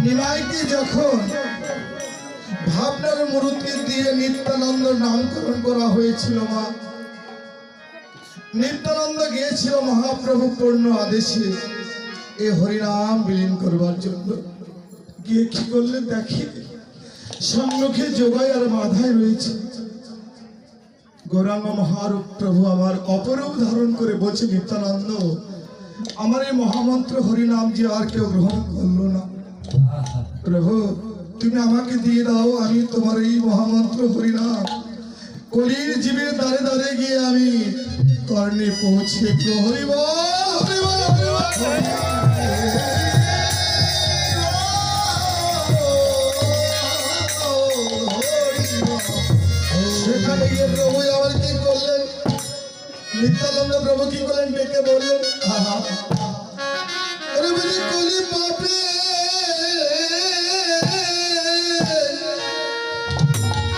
নিমাইকে যখন ভাবনার মূর্তি দিয়ে নিত্যানন্দ নামকরণ করা হয়েছিল, মা নিত্যানন্দ গিয়েছিল মহাপ্রভু পূর্ণ আদেশে এ হরিনাম বিলীন করবার জন্য। গিয়ে কি করলে দেখি সম্মুখে যোগাই আর মাথায় রয়েছে গৌরাঙ্গ মহারূপ প্রভু আমার অপরূপ ধারণ করে বলছে, নিত্যানন্দ আমার এই মহামন্ত্র হরিনাম যে আর কেউ গ্রহণ করলো না, প্রভু তুমি আমাকে দিয়ে দাও, আমি তোমার এই মহামন্ত্র হরিনাম কলির জীবের দ্বারে দ্বারে গিয়ে আমি কর্ণে পৌঁছে হরিব সেখানে গিয়ে প্রভু আমার কি করলেন, নিত্যানন্দ প্রভু কি করলেন, ডেকে বললেন, কলি পাপে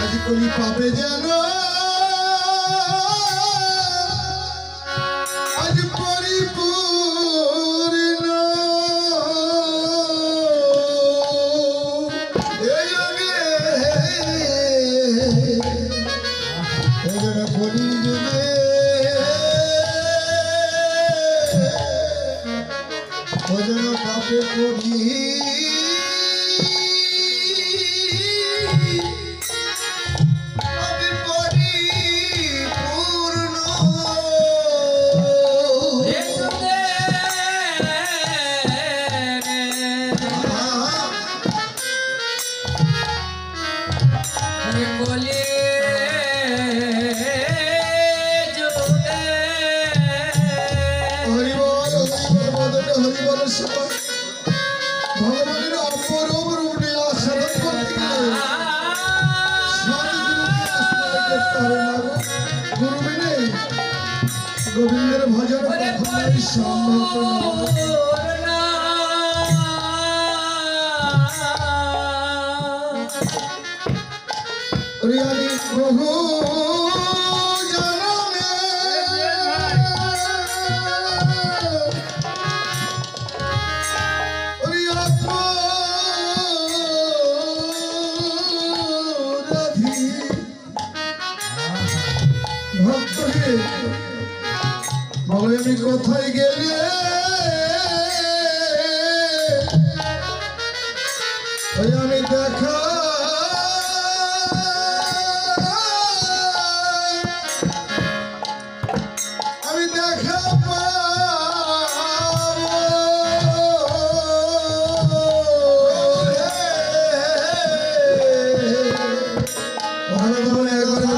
আজ কলি পাপে যেন আজ পরিপূর্ণ কলি যুগে ভজন পাপে করি ভগবানের অপরূপ রূপ লীলা সাধন করতে গেলে গুরু বিনে গোবিন্দের ভজন কখনোই সম্ভব না। প্রভু বলে আমি কোথায় গেলে আমি দেখা আমি দেখা আমার দেখা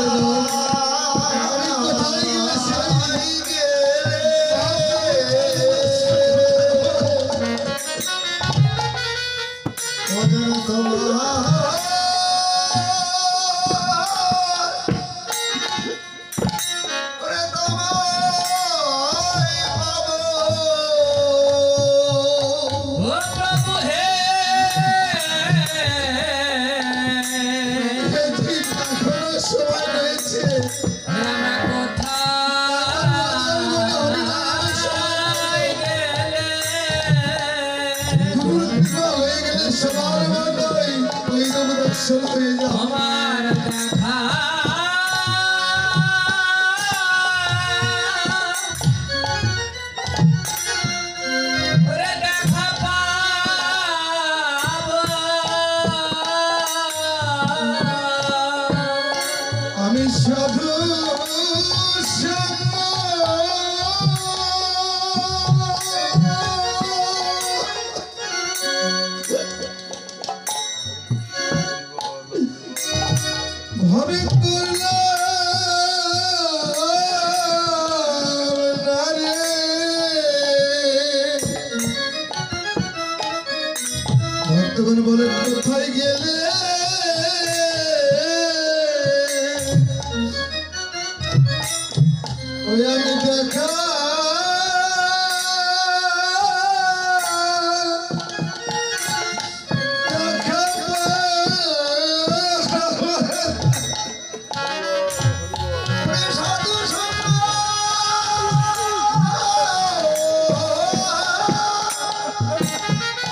আমি সাধু ভাবে ভক্তগণ বলে কোথায় গেলে ওই আমি দেখা